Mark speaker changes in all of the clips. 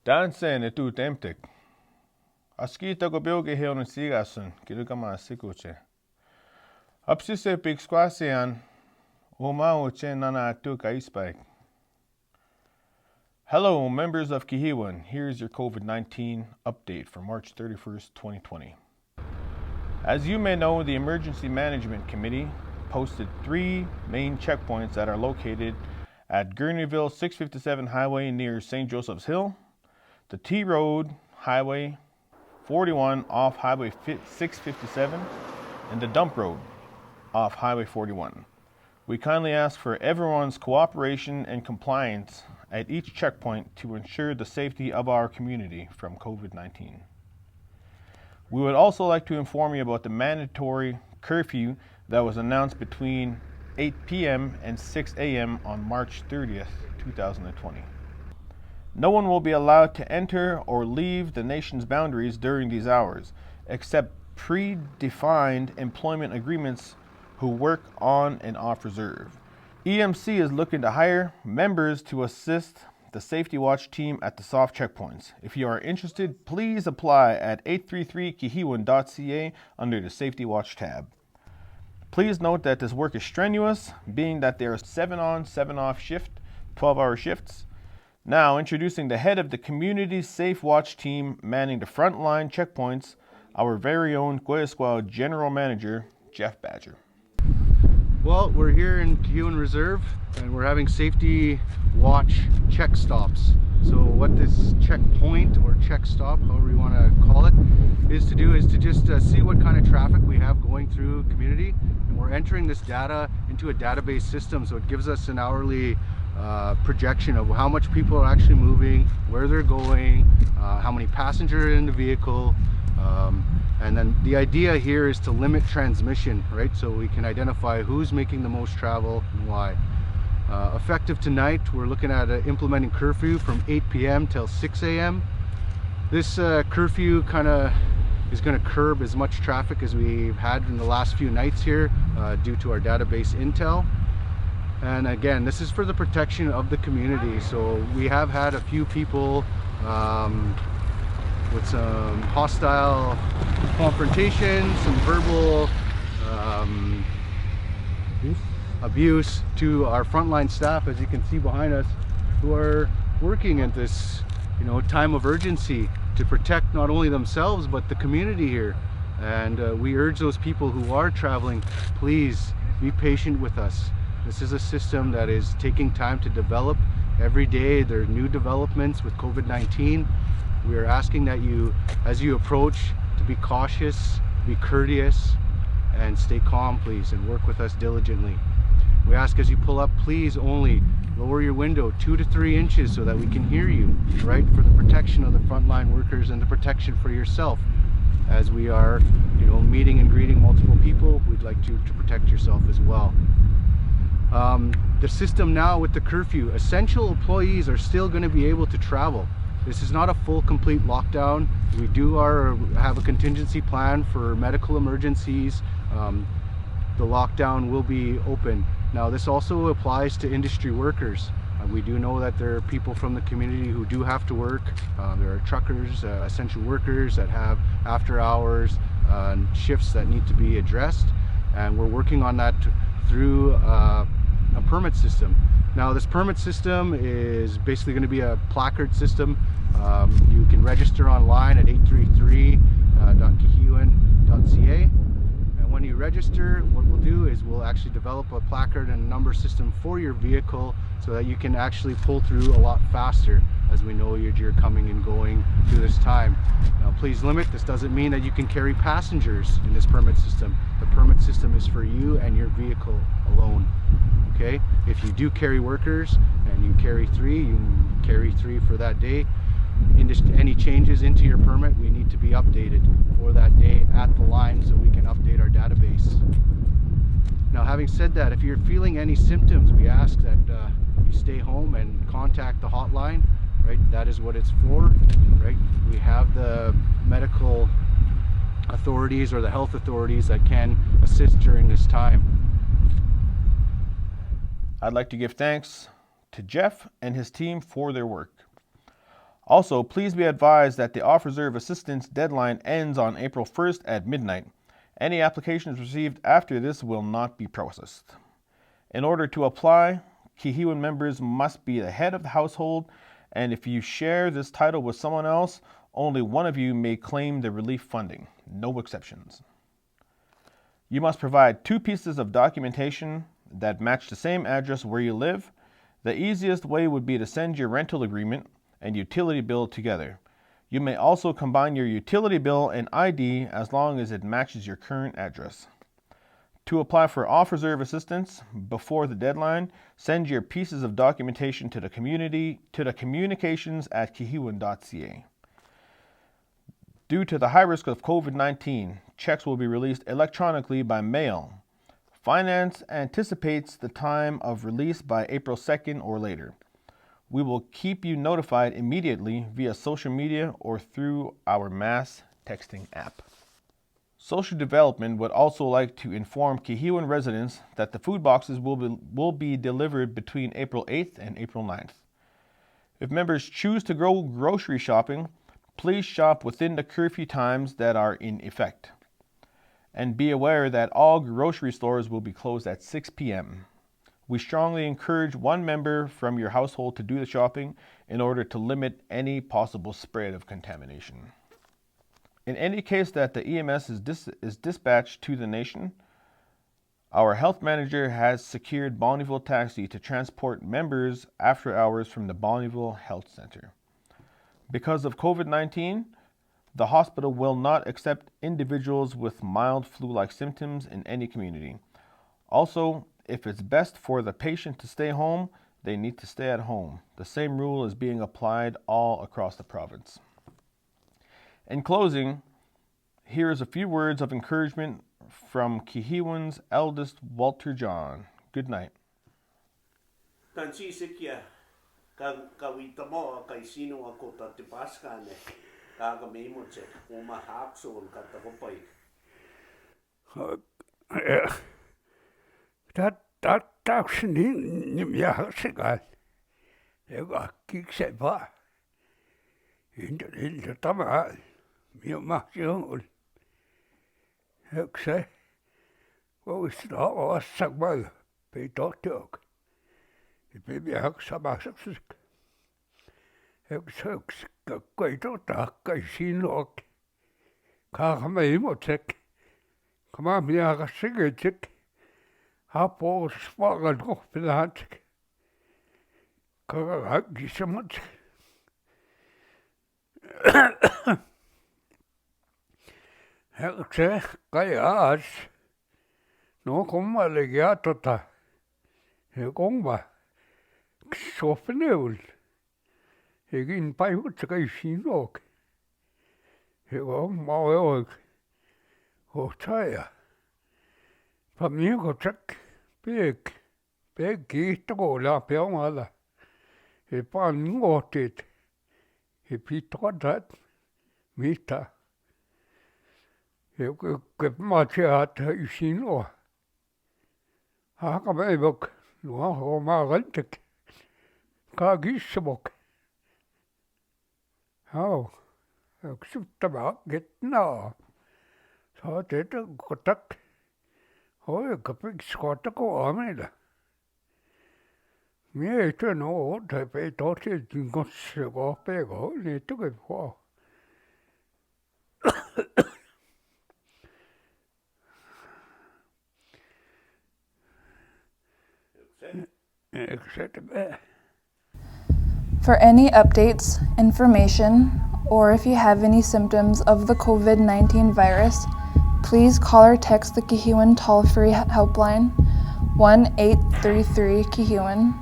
Speaker 1: Dansen e tu temptek. Askita go bilge heon sigasun, kilugama sikuche. Apsise pik squasian, umao chen nana tu kaispike. Hello, members of Kehewin. Here's your COVID-19 update for March 31st, 2020. As you may know, the Emergency Management Committee posted 3 main checkpoints that are located at Gurneyville 657 Highway near St. Joseph's Hill, the T Road Highway 41 off Highway 657, and the Dump Road off Highway 41. We kindly ask for everyone's cooperation and compliance at each checkpoint to ensure the safety of our community from COVID-19. We would also like to inform you about the mandatory curfew that was announced between 8 p.m. and 6 a.m. on March 30th, 2020. No one will be allowed to enter or leave the nation's boundaries during these hours, except predefined employment agreements who work on and off reserve. EMC is looking to hire members to assist the Safety Watch team at the soft checkpoints. If you are interested, please apply at 833kehewin.ca under the Safety Watch tab. Please note that this work is strenuous, being that there are 7 on, 7 off shift, 12-hour shifts. Now, introducing the head of the Community Safe Watch team manning the frontline checkpoints, our very own Kehewin General Manager, Jeff Badger.
Speaker 2: Well, we're here in Kehewin Reserve and we're having Safety Watch check stops. So what this checkpoint or check stop, however you want to call it, is to just see what kind of traffic we have going through community, and we're entering this data into a database system, so it gives us an hourly projection of how much people are actually moving, where they're going, how many passengers are in the vehicle, and then the idea here is to limit transmission, right? So we can identify who's making the most travel and why. Effective tonight, we're looking at implementing curfew from 8 p.m. till 6 a.m. This curfew kind of is going to curb as much traffic as we've had in the last few nights here due to our database intel. And again, this is for the protection of the community. So we have had a few people with some hostile confrontations, some verbal abuse to our frontline staff, as you can see behind us, who are working at this, time of urgency to protect not only themselves but the community here. And we urge those people who are traveling, please be patient with us. This is a system that is taking time to develop. Every day there are new developments with COVID-19. We are asking that you, as you approach, to be cautious, be courteous, and stay calm, please, and work with us diligently. We ask as you pull up, please only lower your window 2 to 3 inches so that we can hear you, right, for the protection of the frontline workers and the protection for yourself. As we are, meeting and greeting multiple people, we'd like you to protect yourself as well. The system now with the curfew, essential employees are still going to be able to travel. This is not a full, complete lockdown. We do have a contingency plan for medical emergencies. The lockdown will be open. Now, this also applies to industry workers. We do know that there are people from the community who do have to work. There are truckers, essential workers that have after hours shifts that need to be addressed. And we're working on that through a permit system. Now, this permit system is basically going to be a placard system. You can register online at 833.kehewin.ca. And when you register, what we'll do is we'll actually develop a placard and a number system for your vehicle so that you can actually pull through a lot faster, as we know you're coming and going through this time. Now, please limit. This doesn't mean that you can carry passengers in this permit system. The permit system is for you and your vehicle alone. Okay? If you do carry workers and you carry 3, you can carry 3 for that day. Any changes into your permit, we need to be updated for that day at the line so we can update our database. Now, having said that, if you're feeling any symptoms, we ask that you stay home and contact the hotline, right? That is what it's for, right? We have the medical authorities or the health authorities that can assist during this time.
Speaker 1: I'd like to give thanks to Jeff and his team for their work. Also, please be advised that the off-reserve assistance deadline ends on April 1st at midnight. Any applications received after this will not be processed. In order to apply, Kehewin members must be the head of the household, and if you share this title with someone else, only one of you may claim the relief funding. No exceptions. You must provide 2 pieces of documentation that match the same address where you live. The easiest way would be to send your rental agreement and utility bill together. You may also combine your utility bill and ID as long as it matches your current address. To apply for off-reserve assistance before the deadline, send your pieces of documentation to the communications@kehewin.ca. Due to the high risk of COVID-19, checks will be released electronically by mail. Finance anticipates the time of release by April 2nd or later. We will keep you notified immediately via social media or through our mass texting app. Social Development would also like to inform Kehewin residents that the food boxes will be delivered between April 8th and April 9th. If members choose to go grocery shopping, please shop within the curfew times that are in effect. And be aware that all grocery stores will be closed at 6 p.m. We strongly encourage one member from your household to do the shopping in order to limit any possible spread of contamination. In any case that the EMS is dispatched to the nation, our health manager has secured Bonnyville Taxi to transport members after hours from the Bonnyville Health Center. Because of COVID-19, the hospital will not accept individuals with mild flu-like symptoms in any community. Also, if it's best for the patient to stay home, they need to stay at home. The same rule is being applied all across the province. In closing, here is a few words of encouragement from Kehewin's eldest, Walter John. Good night.
Speaker 3: That's nimjahaksikaan, joka kikse vaan. Inte tämä, minä mahtin oli. Yksi, voisi olla samalla, ei tohtiok. Ja pidä haksamaksaksi. Yksi, kai kai sinua. Kaakama imotsek. Kama minä hakasikitsek. Hapo svagan kohpilahatsek. Kaakakisamatsek. Se kai aas, no kummallekin se kumma, sohveneul, eikin paikut se kai sinok, se kumma oik, hohtaja, pa mieko tsak, peek kiihtokoolaa peomalla, ei paan nuotit, ei pitkotat, mitä. Kun mä tiedän, että sinua. Haka päivok, nuo oma rantek. Kaakissavok. Hau, yksittävä ketnaa. Saa tehdä kotak. Hoi, kapiksi kotako aamilla. Mie ei työn oo, tai ei tohtiin kanssa kohpeeko, niin tuki vaan.
Speaker 4: For any updates, information, or if you have any symptoms of the COVID-19 virus, please call or text the Kehewin toll-free helpline 1-833-Kehewin,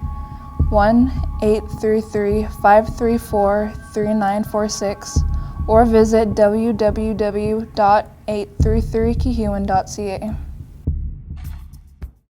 Speaker 4: 1-833-534-3946, or visit www.833kehewin.ca.